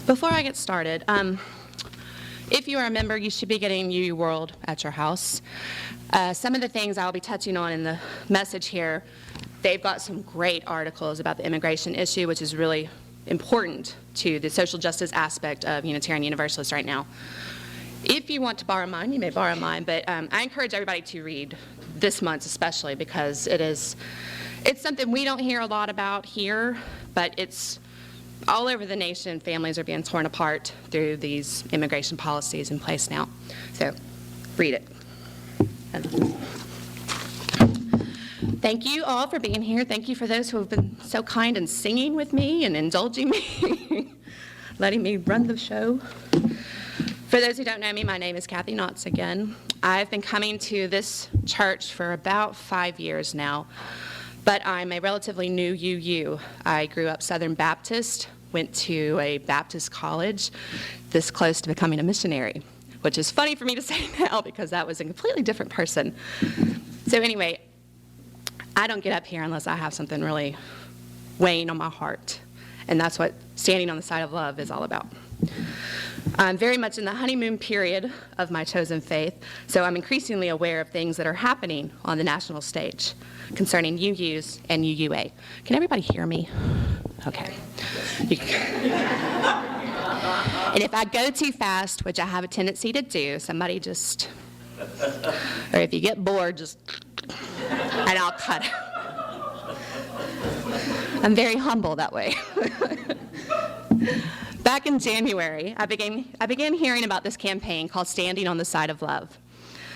Before I get started, if you are a member, you should be getting UU World at your house. Some of the things I'll be touching on in the message here, they've got some great articles about the immigration issue, which is really important to the social justice aspect of Unitarian Universalists right now. If you want to borrow mine, you may borrow mine, but I encourage everybody to read this month's especially, because it's something we don't hear a lot about here, but it's all over the nation. Families are being torn apart through these immigration policies in place now. So read it. Thank you all for being here. Thank you for those who have been so kind and singing with me and indulging me, letting me run the show. For those who don't know me, my name is Kathy Knotts again. I've been coming to this church for about 5 years now, but I'm a relatively new UU. I grew up Southern Baptist, went to a Baptist college, this close to becoming a missionary, which is funny for me to say now because that was a completely different person. So anyway, I don't get up here unless I have something really weighing on my heart, and that's what Standing on the Side of Love is all about. I'm very much in the honeymoon period of my chosen faith, so I'm increasingly aware of things that are happening on the national stage concerning UUs and UUA. Can everybody hear me? Okay. And if I go too fast, which I have a tendency to do, somebody just, or if you get bored, just, and I'll cut it. I'm very humble that way. Back in January, I began hearing about this campaign called Standing on the Side of Love.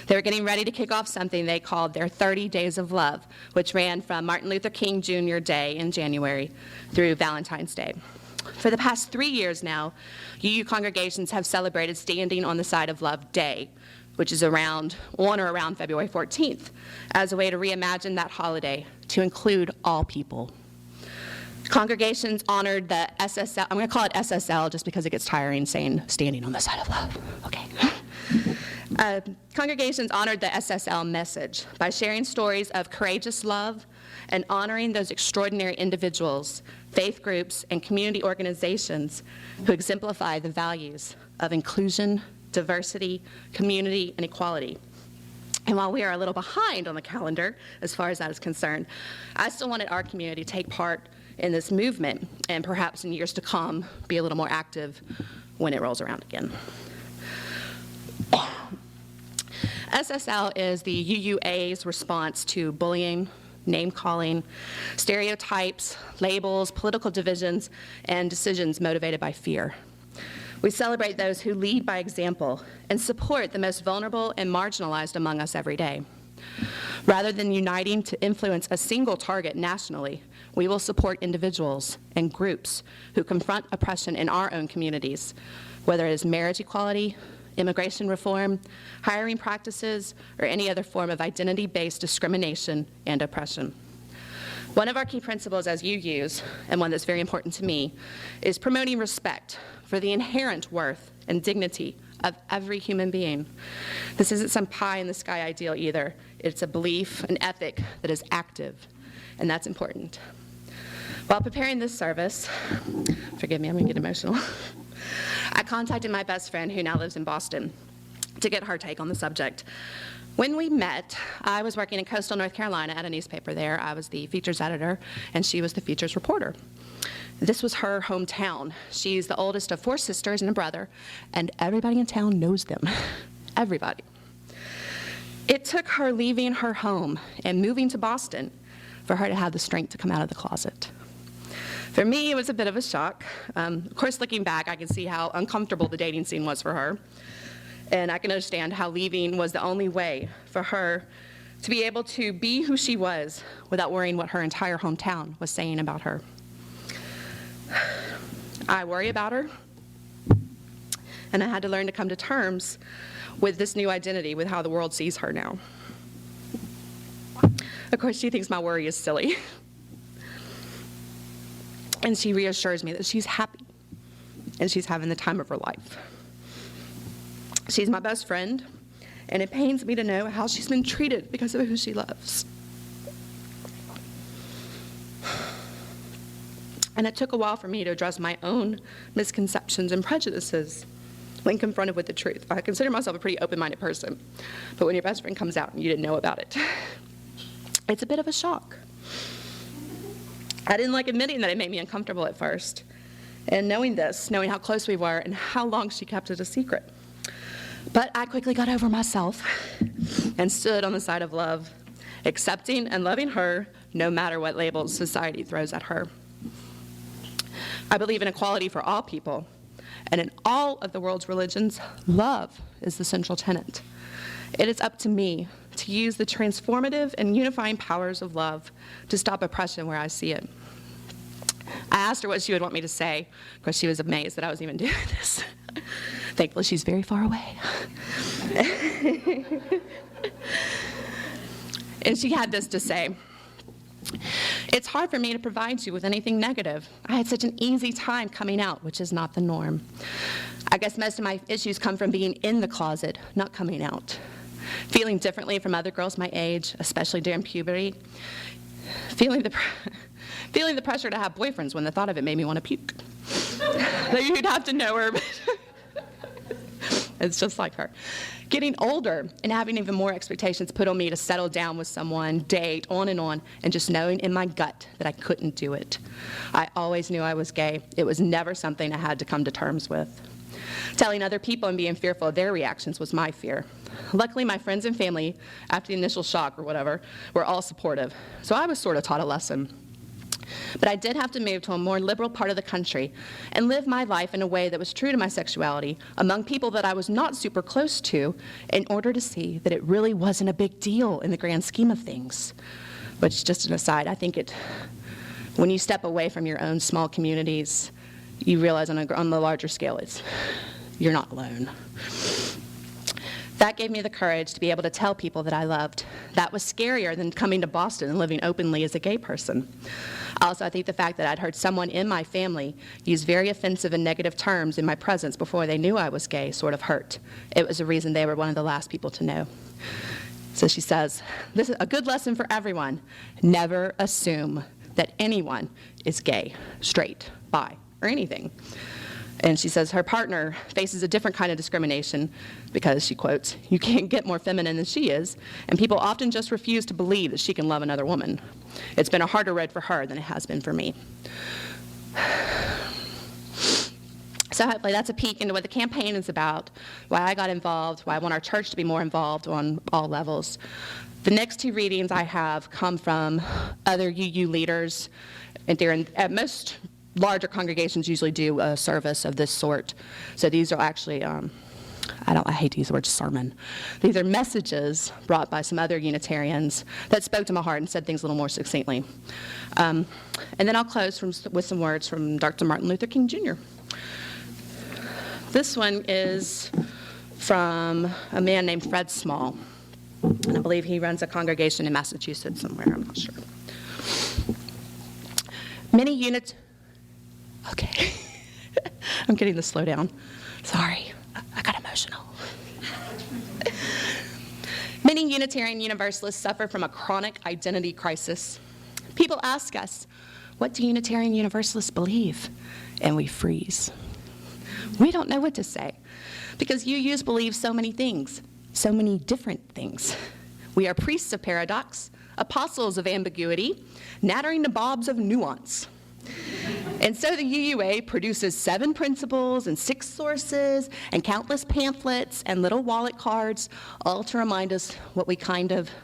They were getting ready to kick off something they called their 30 Days of Love, which ran from Martin Luther King Jr. Day in January through Valentine's Day. For the past 3 years now, UU congregations have celebrated Standing on the Side of Love Day, which is on or around February 14th, as a way to reimagine that holiday to include all people. Congregations honored the SSL, I'm going to call it SSL just because it gets tiring saying Standing on the Side of Love, okay. Congregations honored the SSL message by sharing stories of courageous love and honoring those extraordinary individuals, faith groups, and community organizations who exemplify the values of inclusion, diversity, community, and equality. And while we are a little behind on the calendar as far as that is concerned, I still wanted our community to take part in this movement and perhaps in years to come be a little more active when it rolls around again. SSL is the UUA's response to bullying, name-calling, stereotypes, labels, political divisions, and decisions motivated by fear. We celebrate those who lead by example and support the most vulnerable and marginalized among us every day. Rather than uniting to influence a single target nationally, we will support individuals and groups who confront oppression in our own communities, whether it is marriage equality, immigration reform, hiring practices, or any other form of identity-based discrimination and oppression. One of our key principles as UUs, and one that's very important to me, is promoting respect for the inherent worth and dignity of every human being. This isn't some pie-in-the-sky ideal either. It's a belief, an ethic that is active, and that's important. While preparing this service, forgive me, I'm gonna get emotional, I contacted my best friend who now lives in Boston to get her take on the subject. When we met, I was working in coastal North Carolina at a newspaper there. I was the features editor, and she was the features reporter. This was her hometown. She's the oldest of 4 sisters and a brother, and everybody in town knows them. Everybody. It took her leaving her home and moving to Boston for her to have the strength to come out of the closet. For me, it was a bit of a shock. Of course, looking back, I can see how uncomfortable the dating scene was for her, and I can understand how leaving was the only way for her to be able to be who she was without worrying what her entire hometown was saying about her. I worry about her, and I had to learn to come to terms with this new identity, with how the world sees her now. Of course, she thinks my worry is silly. And she reassures me that she's happy, and she's having the time of her life. She's my best friend, and it pains me to know how she's been treated because of who she loves. And it took a while for me to address my own misconceptions and prejudices when confronted with the truth. I consider myself a pretty open-minded person, but when your best friend comes out and you didn't know about it, it's a bit of a shock. I didn't like admitting that it made me uncomfortable at first. And knowing this, knowing how close we were and how long she kept it a secret. But I quickly got over myself and stood on the side of love, accepting and loving her no matter what labels society throws at her. I believe in equality for all people, and in all of the world's religions, love is the central tenet. It is up to me to use the transformative and unifying powers of love to stop oppression where I see it. I asked her what she would want me to say, because she was amazed that I was even doing this. Thankfully, she's very far away. And she had this to say: "It's hard for me to provide you with anything negative. I had such an easy time coming out, which is not the norm. I guess most of my issues come from being in the closet, not coming out. Feeling differently from other girls my age, especially during puberty. Feeling the pressure to have boyfriends when the thought of it made me want to puke." You'd have to know her, but it's just like her. "Getting older and having even more expectations put on me to settle down with someone, date, on, and just knowing in my gut that I couldn't do it. I always knew I was gay. It was never something I had to come to terms with. Telling other people and being fearful of their reactions was my fear. Luckily, my friends and family, after the initial shock or whatever, were all supportive, so I was sort of taught a lesson. But I did have to move to a more liberal part of the country and live my life in a way that was true to my sexuality among people that I was not super close to in order to see that it really wasn't a big deal in the grand scheme of things." Which, just an aside, I think when you step away from your own small communities, you realize on the larger scale, you're not alone. That gave me the courage to be able to tell people that I loved. That was scarier than coming to Boston and living openly as a gay person. Also, I think the fact that I'd heard someone in my family use very offensive and negative terms in my presence before they knew I was gay sort of hurt. It was a reason they were one of the last people to know. So she says, "This is a good lesson for everyone. Never assume that anyone is gay, straight, bi, or anything." And she says her partner faces a different kind of discrimination because, she quotes, "You can't get more feminine than she is, and people often just refuse to believe that she can love another woman. It's been a harder road for her than it has been for me." So hopefully that's a peek into what the campaign is about, why I got involved, why I want our church to be more involved on all levels. The next two readings I have come from other UU leaders, and they're at most larger congregations usually do a service of this sort. So these are actually, I hate to use the word sermon. These are messages brought by some other Unitarians that spoke to my heart and said things a little more succinctly. And then I'll close with some words from Dr. Martin Luther King Jr. This one is from a man named Fred Small. And I believe he runs a congregation in Massachusetts somewhere, I'm not sure. Okay, I'm getting the slow down. Sorry, I got emotional. Many Unitarian Universalists suffer from a chronic identity crisis. People ask us, "What do Unitarian Universalists believe?" And we freeze. We don't know what to say because UUs believe so many things, so many different things. We are priests of paradox, apostles of ambiguity, nattering nabobs of nuance. And so the UUA produces 7 principles and 6 sources and countless pamphlets and little wallet cards, all to remind us what we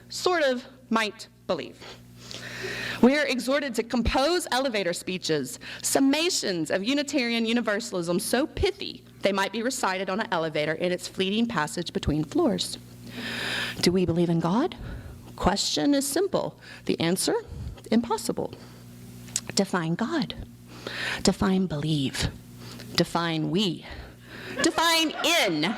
sort of might believe. We are exhorted to compose elevator speeches, summations of Unitarian Universalism so pithy they might be recited on an elevator in its fleeting passage between floors. Do we believe in God? Question is simple. The answer, impossible. Define God. Define believe. Define we. Define in.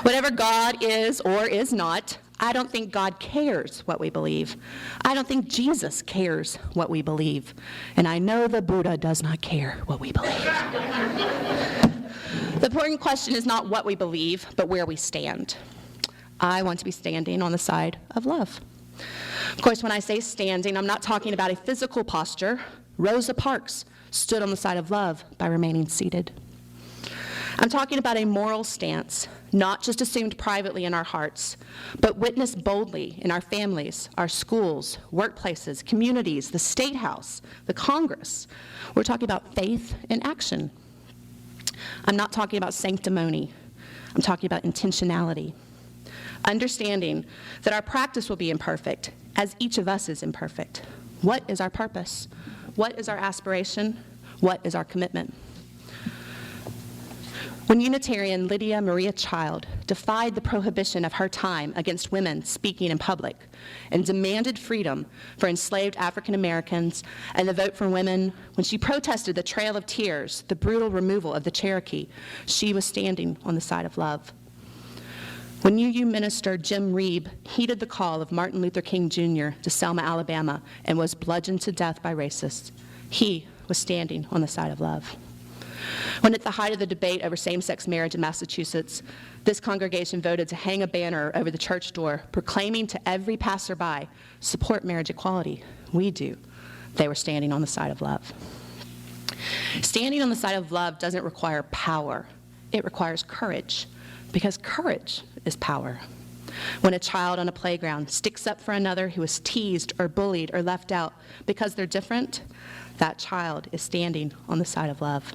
Whatever God is or is not, I don't think God cares what we believe. I don't think Jesus cares what we believe. And I know the Buddha does not care what we believe. The important question is not what we believe, but where we stand. I want to be standing on the side of love. Of course, when I say standing, I'm not talking about a physical posture, Rosa Parks stood on the side of love by remaining seated. I'm talking about a moral stance, not just assumed privately in our hearts, but witnessed boldly in our families, our schools, workplaces, communities, the State House, the Congress. We're talking about faith in action. I'm not talking about sanctimony. I'm talking about intentionality. Understanding that our practice will be imperfect, as each of us is imperfect. What is our purpose? What is our aspiration? What is our commitment? When Unitarian Lydia Maria Child defied the prohibition of her time against women speaking in public and demanded freedom for enslaved African Americans and the vote for women, when she protested the Trail of Tears, the brutal removal of the Cherokee, she was standing on the side of love. When UU minister Jim Reeb heeded the call of Martin Luther King Jr. to Selma, Alabama, and was bludgeoned to death by racists, he was standing on the side of love. When at the height of the debate over same-sex marriage in Massachusetts, this congregation voted to hang a banner over the church door proclaiming to every passerby, support marriage equality. We do. They were standing on the side of love. Standing on the side of love doesn't require power. It requires courage, because courage is power. When a child on a playground sticks up for another who is teased or bullied or left out because they're different, that child is standing on the side of love.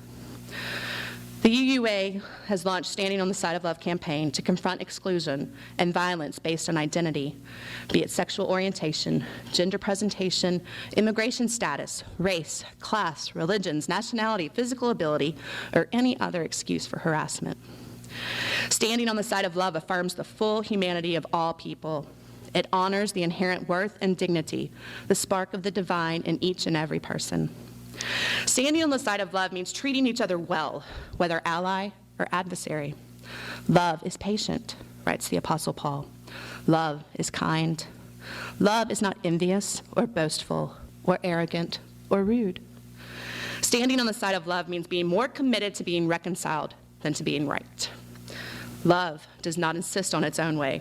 The UUA has launched Standing on the Side of Love campaign to confront exclusion and violence based on identity, be it sexual orientation, gender presentation, immigration status, race, class, religions, nationality, physical ability, or any other excuse for harassment. Standing on the side of love affirms the full humanity of all people. It honors the inherent worth and dignity, the spark of the divine in each and every person. Standing on the side of love means treating each other well, whether ally or adversary. Love is patient, writes the Apostle Paul. Love is kind. Love is not envious or boastful or arrogant or rude. Standing on the side of love means being more committed to being reconciled than to being right. Love does not insist on its own way.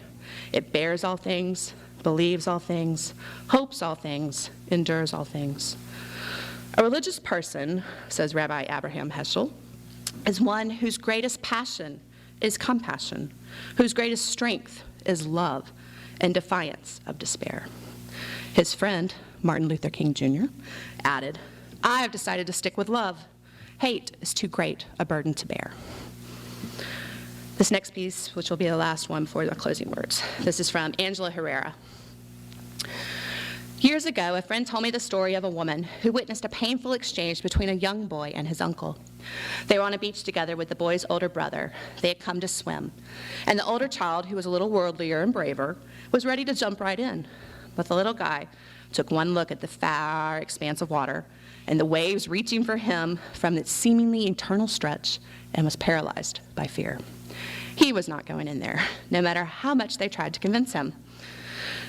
It bears all things, believes all things, hopes all things, endures all things. A religious person, says Rabbi Abraham Heschel, is one whose greatest passion is compassion, whose greatest strength is love and defiance of despair. His friend, Martin Luther King Jr., added, "I have decided to stick with love. Hate is too great a burden to bear." This next piece, which will be the last one before the closing words, this is from Angela Herrera. Years ago, a friend told me the story of a woman who witnessed a painful exchange between a young boy and his uncle. They were on a beach together with the boy's older brother. They had come to swim. And the older child, who was a little worldlier and braver, was ready to jump right in. But the little guy took one look at the far expanse of water and the waves reaching for him from its seemingly eternal stretch and was paralyzed by fear. He was not going in there, no matter how much they tried to convince him.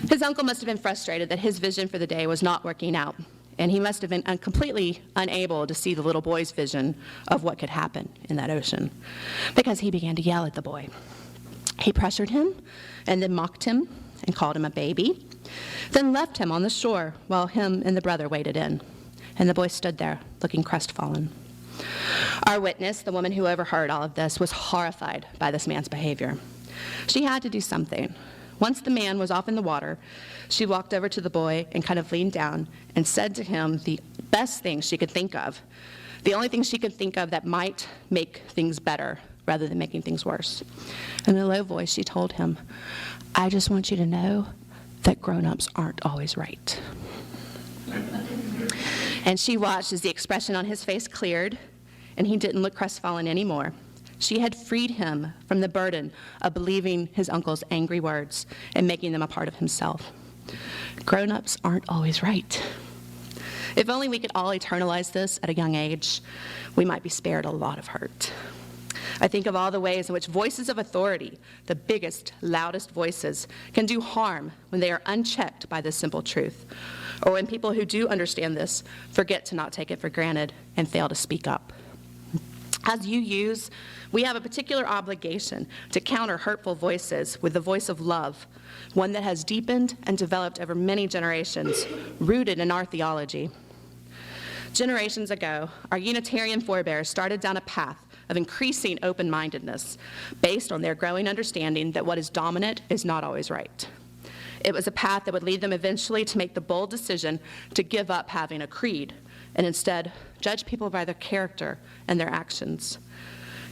His uncle must have been frustrated that his vision for the day was not working out, and he must have been completely unable to see the little boy's vision of what could happen in that ocean, because he began to yell at the boy. He pressured him, and then mocked him, and called him a baby, then left him on the shore while him and the brother waded in, and the boy stood there, looking crestfallen. Our witness, the woman who overheard all of this, was horrified by this man's behavior. She had to do something. Once the man was off in the water, she walked over to the boy and kind of leaned down and said to him the best thing she could think of, the only thing she could think of that might make things better rather than making things worse. In a low voice, she told him, "I just want you to know that grown-ups aren't always right." And she watched as the expression on his face cleared, and he didn't look crestfallen anymore. She had freed him from the burden of believing his uncle's angry words and making them a part of himself. Grown-ups aren't always right. If only we could all internalize this at a young age, we might be spared a lot of hurt. I think of all the ways in which voices of authority, the biggest, loudest voices, can do harm when they are unchecked by this simple truth, or when people who do understand this forget to not take it for granted and fail to speak up. As UUs, we have a particular obligation to counter hurtful voices with the voice of love, one that has deepened and developed over many generations, rooted in our theology. Generations ago, our Unitarian forebears started down a path of increasing open-mindedness based on their growing understanding that what is dominant is not always right. It was a path that would lead them eventually to make the bold decision to give up having a creed and instead judge people by their character and their actions.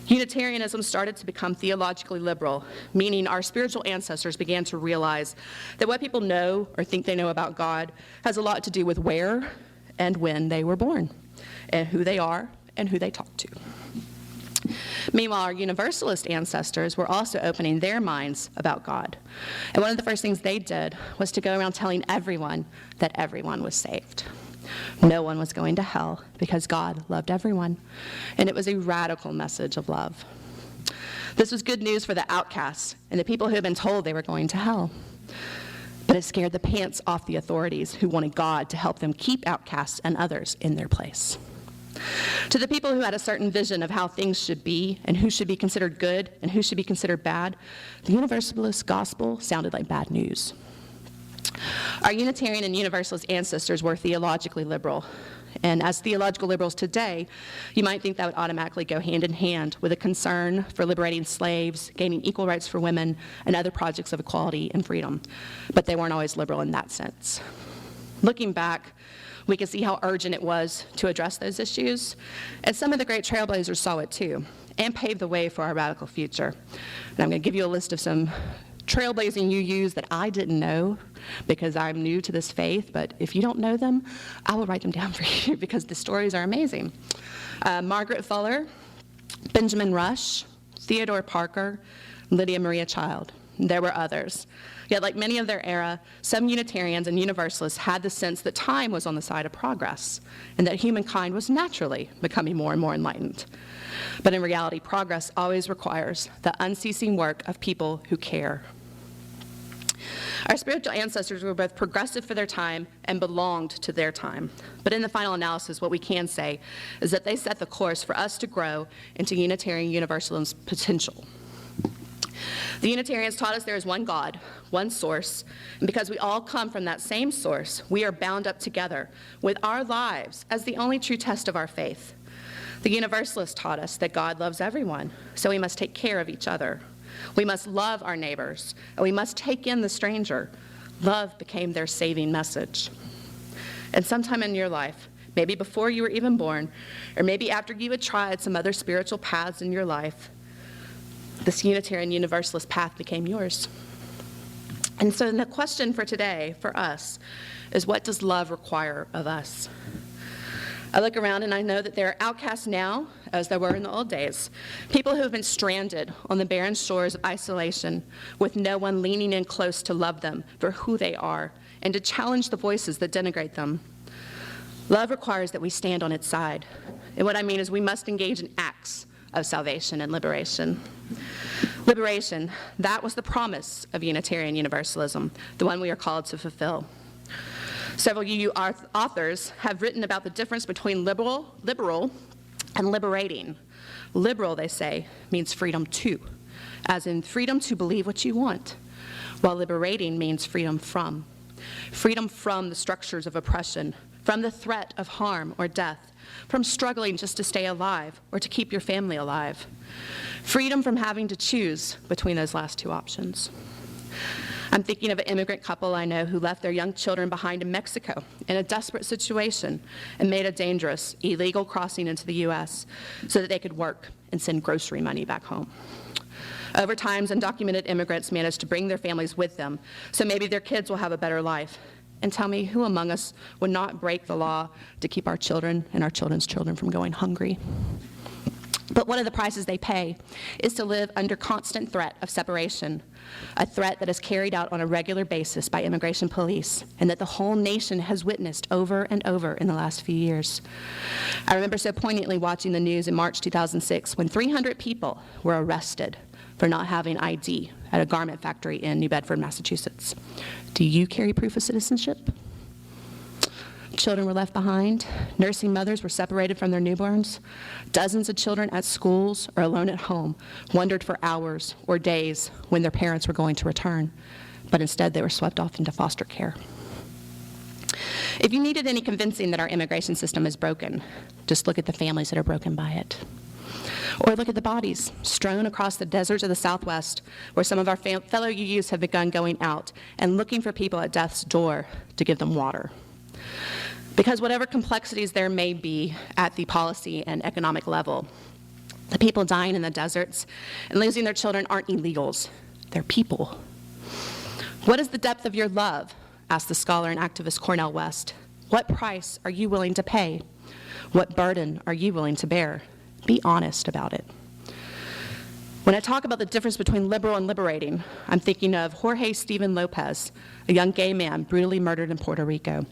Unitarianism started to become theologically liberal, meaning our spiritual ancestors began to realize that what people know or think they know about God has a lot to do with where and when they were born, and who they are and who they talk to. Meanwhile, our Universalist ancestors were also opening their minds about God. And one of the first things they did was to go around telling everyone that everyone was saved. No one was going to hell because God loved everyone. And it was a radical message of love. This was good news for the outcasts and the people who had been told they were going to hell. But it scared the pants off the authorities who wanted God to help them keep outcasts and others in their place. To the people who had a certain vision of how things should be and who should be considered good and who should be considered bad, the Universalist gospel sounded like bad news. Our Unitarian and Universalist ancestors were theologically liberal. And as theological liberals today, you might think that would automatically go hand in hand with a concern for liberating slaves, gaining equal rights for women, and other projects of equality and freedom. But they weren't always liberal in that sense. Looking back, we can see how urgent it was to address those issues, and some of the great trailblazers saw it too, and paved the way for our radical future. And I'm going to give you a list of some trailblazing UUs that I didn't know because I'm new to this faith, but if you don't know them, I will write them down for you because the stories are amazing. Margaret Fuller, Benjamin Rush, Theodore Parker, Lydia Maria Child. There were others. Yet, like many of their era, some Unitarians and Universalists had the sense that time was on the side of progress and that humankind was naturally becoming more and more enlightened. But in reality, progress always requires the unceasing work of people who care. Our spiritual ancestors were both progressive for their time and belonged to their time. But in the final analysis, what we can say is that they set the course for us to grow into Unitarian Universalism's potential. The Unitarians taught us there is one God, one source, and because we all come from that same source, we are bound up together with our lives as the only true test of our faith. The Universalists taught us that God loves everyone, so we must take care of each other. We must love our neighbors, and we must take in the stranger. Love became their saving message. And sometime in your life, maybe before you were even born, or maybe after you had tried some other spiritual paths in your life, this Unitarian Universalist path became yours. And so the question for today, for us, is what does love require of us? I look around and I know that there are outcasts now, as there were in the old days, people who have been stranded on the barren shores of isolation with no one leaning in close to love them for who they are and to challenge the voices that denigrate them. Love requires that we stand on its side. And what I mean is we must engage in acts of salvation and liberation. Liberation, that was the promise of Unitarian Universalism, the one we are called to fulfill. Several UU authors have written about the difference between liberal and liberating. Liberal, they say, means freedom to, as in freedom to believe what you want, while liberating means freedom from the structures of oppression, from the threat of harm or death, from struggling just to stay alive or to keep your family alive. Freedom from having to choose between those last two options. I'm thinking of an immigrant couple I know who left their young children behind in Mexico in a desperate situation and made a dangerous, illegal crossing into the U.S. so that they could work and send grocery money back home. Over time, undocumented immigrants managed to bring their families with them, so maybe their kids will have a better life. And tell me, who among us would not break the law to keep our children and our children's children from going hungry? But one of the prices they pay is to live under constant threat of separation, a threat that is carried out on a regular basis by immigration police and that the whole nation has witnessed over and over in the last few years. I remember so poignantly watching the news in March 2006 when 300 people were arrested for not having ID at a garment factory in New Bedford, Massachusetts. Do you carry proof of citizenship? Children were left behind. Nursing mothers were separated from their newborns. Dozens of children at schools or alone at home wondered for hours or days when their parents were going to return, but instead they were swept off into foster care. If you needed any convincing that our immigration system is broken, just look at the families that are broken by it. Or look at the bodies strewn across the deserts of the Southwest, where some of our fellow UUs have begun going out and looking for people at death's door to give them water. Because whatever complexities there may be at the policy and economic level, the people dying in the deserts and losing their children aren't illegals, they're people. What is the depth of your love? Asked the scholar and activist Cornel West. What price are you willing to pay? What burden are you willing to bear? Be honest about it. When I talk about the difference between liberal and liberating, I'm thinking of Jorge Steven Lopez, a young gay man brutally murdered in Puerto Rico.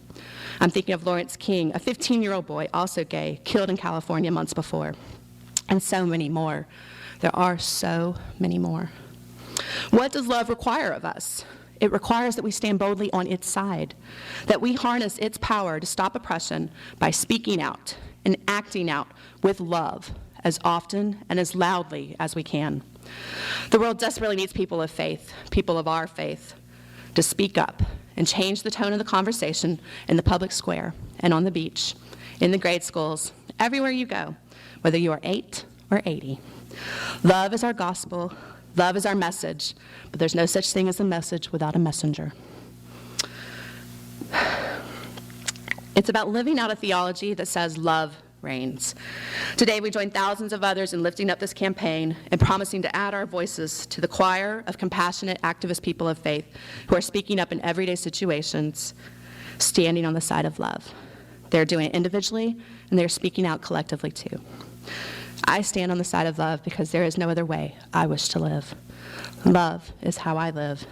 I'm thinking of Lawrence King, a 15-year-old boy, also gay, killed in California months before. And so many more. There are so many more. What does love require of us? It requires that we stand boldly on its side, that we harness its power to stop oppression by speaking out and acting out with love as often and as loudly as we can. The world desperately needs people of faith, people of our faith, to speak up and change the tone of the conversation in the public square and on the beach, in the grade schools, everywhere you go, whether you are 8 or 80. Love is our gospel. Love is our message, but there's no such thing as a message without a messenger. It's about living out a theology that says love reigns. Today, we join thousands of others in lifting up this campaign and promising to add our voices to the choir of compassionate activist people of faith who are speaking up in everyday situations, standing on the side of love. They're doing it individually, and they're speaking out collectively too. I stand on the side of love because there is no other way I wish to live. Love is how I live.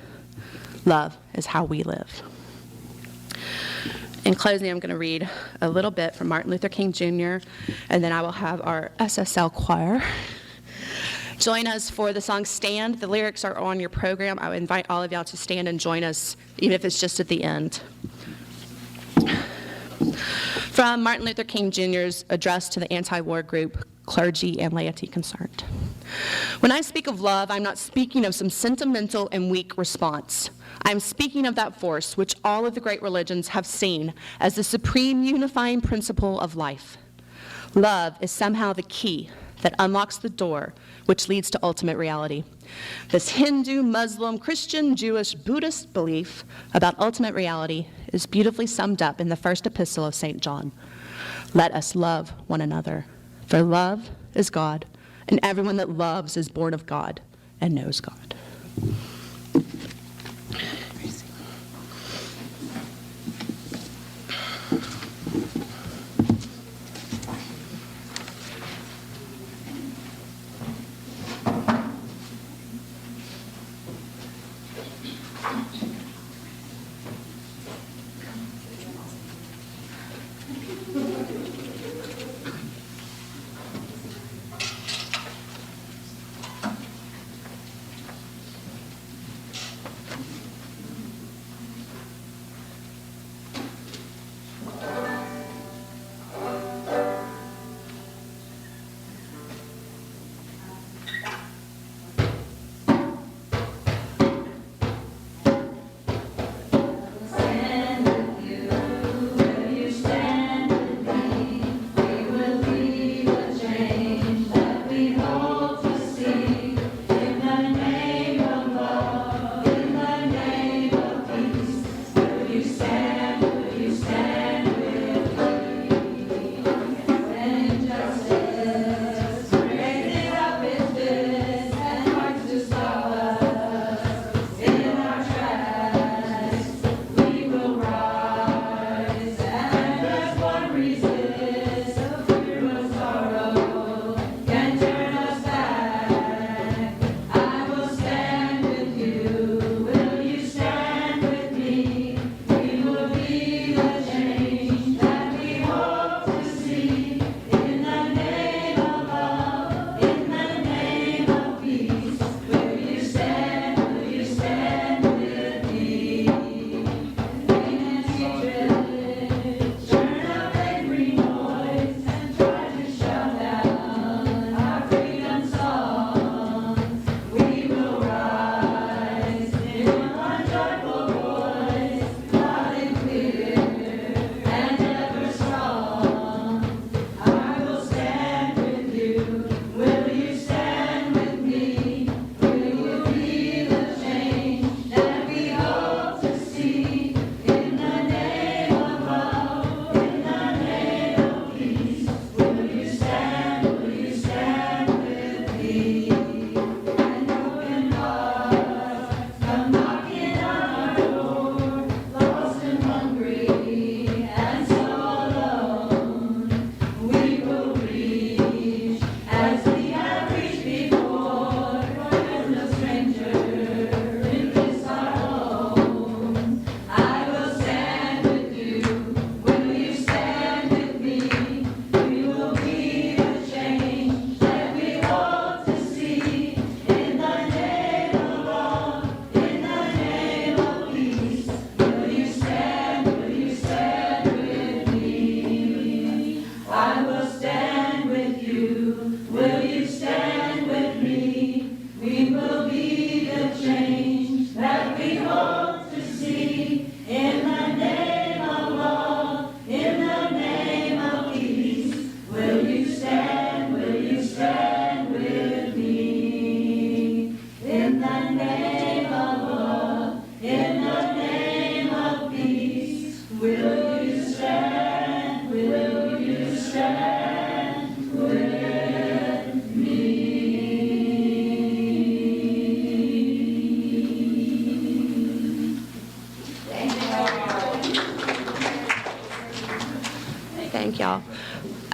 Love is how we live. In closing, I'm going to read a little bit from Martin Luther King Jr., and then I will have our SSL choir join us for the song Stand. The lyrics are on your program. I would invite all of y'all to stand and join us, even if it's just at the end. From Martin Luther King Jr.'s address to the anti-war group, Clergy and Laity Concerned. When I speak of love, I'm not speaking of some sentimental and weak response. I'm speaking of that force which all of the great religions have seen as the supreme unifying principle of life. Love is somehow the key that unlocks the door which leads to ultimate reality. This Hindu, Muslim, Christian, Jewish, Buddhist belief about ultimate reality is beautifully summed up in the first epistle of St. John. Let us love one another, for love is God, and everyone that loves is born of God and knows God.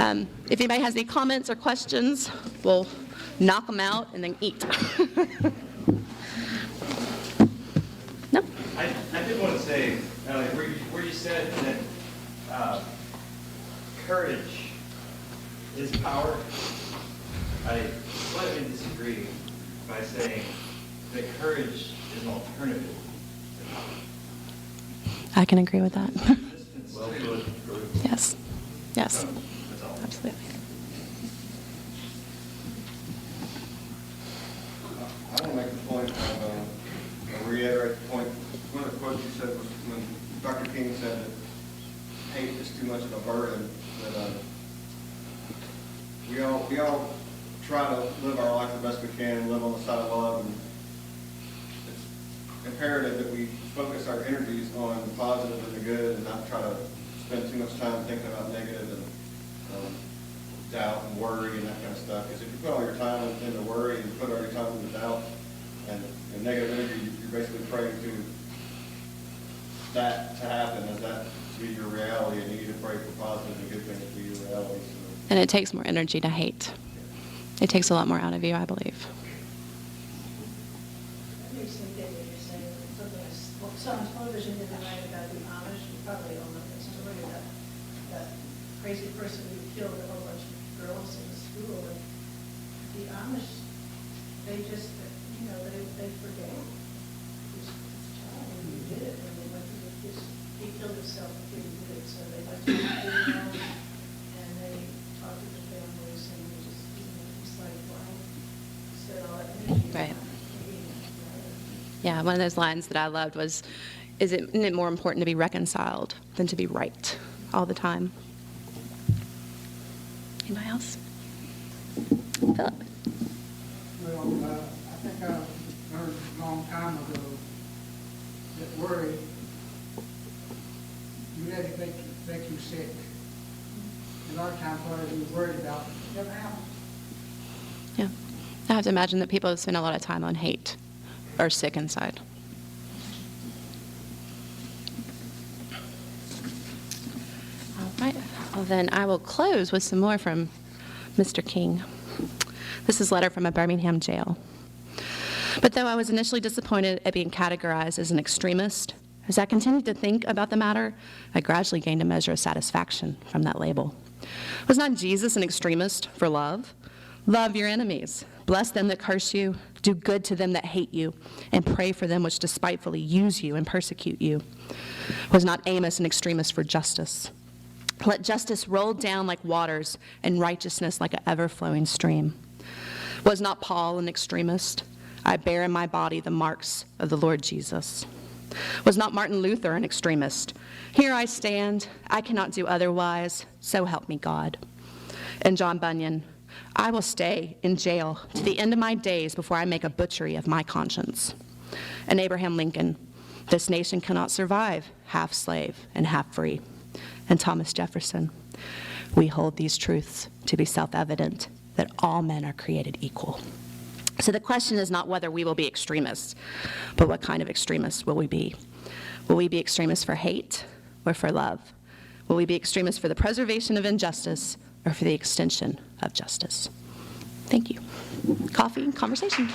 If anybody has any comments or questions, we'll knock them out and then eat. No? I did want to say, where you said that courage is power, I slightly disagree by saying that courage is an alternative to power. I can agree with that. Well put. Yes. Yes. That's all. Absolutely. I want to make the point of, reiterate the point, one of the quotes you said was when Dr. King said that hate is too much of a burden, that we all try to live our life the best we can, live on the side of love, and it's imperative that we focus our energies on the positive and the good and not try to spend too much time thinking about negative and doubt and worry and that kind of stuff. Because if you put all your time into worry and you put all your time into doubt and negative energy, you're basically praying to that to happen, as that to be your reality, and you need to pray for positive and good things to be your reality. So, And it takes more energy to hate. It takes a lot more out of you, I believe. That makes me think what you're saying. Something I saw on television the other night about the Amish. You probably all know that story about that crazy person who killed a whole bunch of girls in the school. And the Amish, they just, they forgave this child who did it. And they went through this, he killed himself before he did it. So they went to the funeral and they talked to the families and they just, it's like, wow, said all that energy. Right. Yeah, one of those lines that I loved was, isn't it more important to be reconciled than to be right all the time? Anybody else? Philip? Well, I think I learned a long time ago that worry, you let it make you sick. A lot of times what you're worried about never happens. Yeah. I have to imagine that people who spend a lot of time on hate are sick inside. All right. Well, then I will close with some more from Mr. King. This is a letter from a Birmingham jail. But though I was initially disappointed at being categorized as an extremist, as I continued to think about the matter, I gradually gained a measure of satisfaction from that label. Was not Jesus an extremist for love? Love your enemies. Bless them that curse you. Do good to them that hate you. And pray for them which despitefully use you and persecute you. Was not Amos an extremist for justice? Let justice roll down like waters and righteousness like an ever-flowing stream. Was not Paul an extremist? I bear in my body the marks of the Lord Jesus. Was not Martin Luther an extremist? Here I stand, I cannot do otherwise, so help me God. And John Bunyan, I will stay in jail to the end of my days before I make a butchery of my conscience. And Abraham Lincoln, this nation cannot survive half slave and half free. And Thomas Jefferson, we hold these truths to be self-evident, that all men are created equal. So the question is not whether we will be extremists, but what kind of extremists will we be? Will we be extremists for hate or for love? Will we be extremists for the preservation of injustice or for the extension of justice? Thank you. Coffee and conversation.